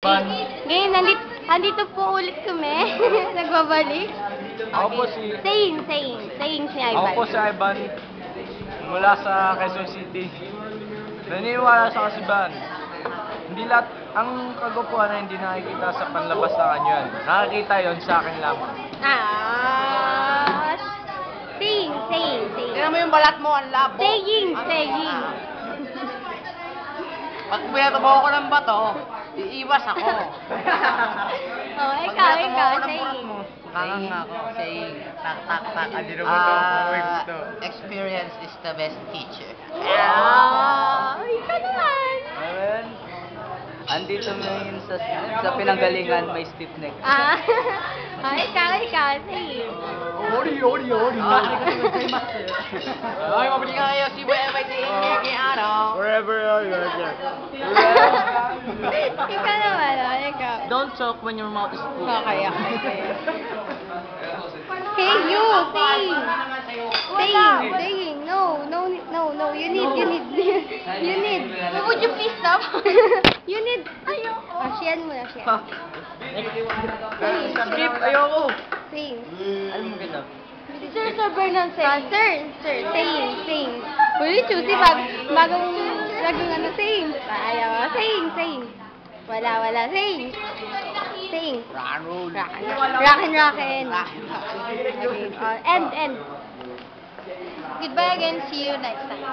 Ngayon, nandito po ulit kami. Nagbabalik. Ako po si... Saying si Ivan. Ako po si Ivan mula sa Quezon City. Naniniwala sa kasibahan. Hindi lahat, ang kagupuhan na hindi nakikita sa panlabas na kanyan. Nakikita yon sa akin lamang. Saying. Tignan mo yung balat mo, ang labo. Saying. Pag pinatubo ako ng bato, iiwas ako. Oh, Pag ikaw, pinatubo ako ng saying. balat mo, kakanga ako, saying. Tak, adi naman ito. Experience is the best teacher. Ikaw naman. Amen. Andito ngayon sa pinanggalingan may stiff neck. Ikaw, saying. Ori. Ay, mabili ka kayo, si Boy Emay sa inyo, ano? Wherever you are, Ikaw naman, ikaw. Don't talk when your mouth is full. Kaya. Hey, you, saying. No, you need. Would you please stop? You need. Siyan mo na siya. Skip, ayoko. Saying. Alam mo ganda? Sir Vernon, saying. Sir, saying. Will you choose bagong ano, saying? Ayaw, saying. Wala, saying. Rockin'. End. Goodbye again, see you next time.